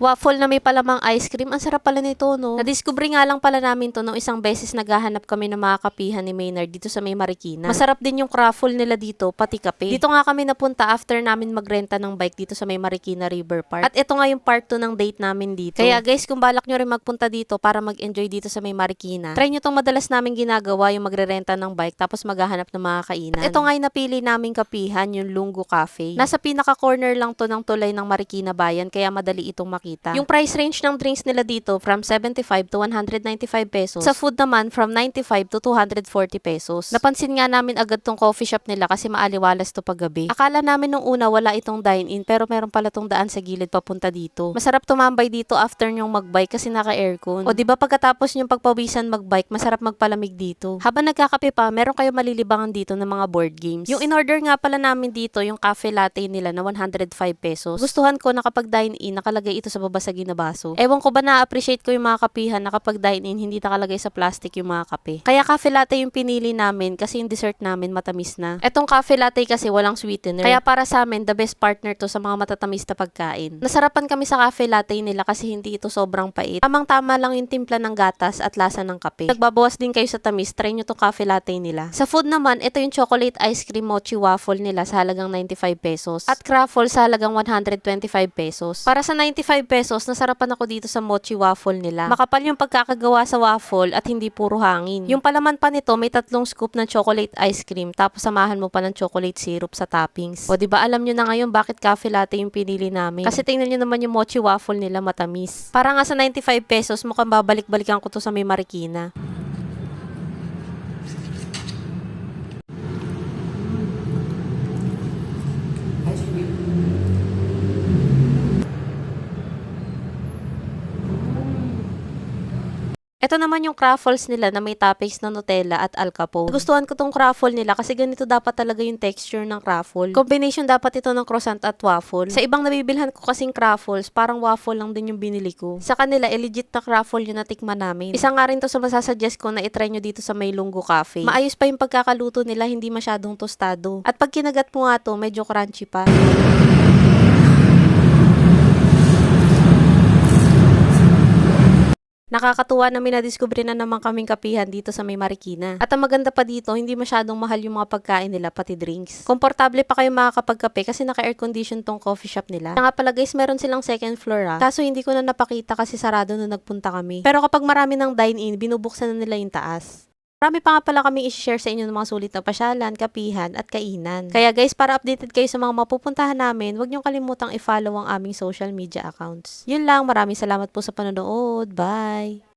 Waffle na may palamang ice cream. Ang sarap pala nito, no? Nadiscover nga lang pala namin to nung isang beses naghahanap kami ng mga kapihan ni Maynard dito sa may Marikina. Masarap din yung craffle nila dito, pati kape. Dito nga kami napunta after namin magrenta ng bike dito sa may Marikina River Park. At ito nga yung part 2 ng date namin dito. Kaya guys, kung balak nyo rin magpunta dito para mag-enjoy dito sa may Marikina, try nyo tong madalas namin ginagawa, yung magrerenta ng bike tapos maghahanap ng mga kainan. At ito nga yung napili naming kapihan, yung Lungo Cafe. Nasa pinaka-corner lang to ng tulay ng Marikina Bayan, kaya madali itong makita. Yung price range ng drinks nila dito from 75 to 195 pesos. Sa food naman from 95 to 240 pesos. Napansin nga namin agad tong coffee shop nila kasi maaliwalas to paggabi. Akala namin nung una wala itong dine-in pero meron pala tong daan sa gilid papunta dito. Masarap tumambay dito after nyong magbike kasi naka-aircon. O diba pagkatapos nyong pagpawisan magbike, masarap magpalamig dito. Habang nagkakape pa, meron kayo malilibangan dito ng mga board games. Yung in-order nga pala namin dito, yung cafe latte nila na 105 pesos. Gustuhan ko na kapag dine-in, nakalagay ito sa babasagin na baso. Ewan ko ba na-appreciate ko yung mga kapihan na kapag dine-in, hindi nakalagay sa plastic yung mga kape. Kaya cafe latte yung pinili namin kasi yung dessert namin matamis na. Etong cafe latte kasi walang sweetener. Kaya para sa amin, the best partner to sa mga matatamis na pagkain. Nasarapan kami sa cafe latte nila kasi hindi ito sobrang pait. Tamang-tama lang yung timpla ng gatas at lasa ng kape. Nagbabawas din kayo sa tamis, try nyo tong cafe latte nila. Sa food naman, ito yung chocolate ice cream mochi waffle nila sa halagang 95 pesos. At craffle sa halagang 125 pesos. Para sa 95 pesos, nasarapan ako dito sa mochi waffle nila. Makapal yung pagkakagawa sa waffle at hindi puro hangin. Yung palaman pa nito, may 3 scoop ng chocolate ice cream tapos samahan mo pa ng chocolate syrup sa toppings. O diba alam nyo na ngayon bakit cafe latte yung pinili namin. Kasi tingnan nyo naman yung mochi waffle nila matamis. Para nga sa 95 pesos, mukhang babalik-balikan ko to sa may Marikina. Ito naman yung craffles nila na may toppings na Nutella at Alcapone. Gustuhan ko tong craffle nila kasi ganito dapat talaga yung texture ng craffle. Combination dapat ito ng croissant at waffle. Sa ibang nabibilhan ko kasing craffles, parang waffle lang din yung binili ko. Sa kanila, legit na craffle yung natikman namin. Isa nga rin to sa masasuggest ko na itry nyo dito sa may Lungo Cafe. Maayos pa yung pagkakaluto nila, hindi masyadong tostado. At pag kinagat mo nga to, medyo crunchy pa. Nakakatuwa na minadiskubre na naman kaming kapihan dito sa may Marikina. At ang maganda pa dito, hindi masyadong mahal yung mga pagkain nila, pati drinks. Komportable pa kayo makakapagkape kasi naka-air condition tong coffee shop nila. Kaya nga pala guys, meron silang second floor Kaso hindi ko na napakita kasi sarado nung nagpunta kami. Pero kapag marami ng dine-in, binubuksan na nila yung taas. Marami pa nga pala kami i-share sa inyo ng mga sulit na pasyalan, kapihan, at kainan. Kaya guys, para updated kayo sa mga mapupuntahan namin, huwag niyong kalimutang i-follow ang aming social media accounts. Yun lang, maraming salamat po sa panonood. Bye!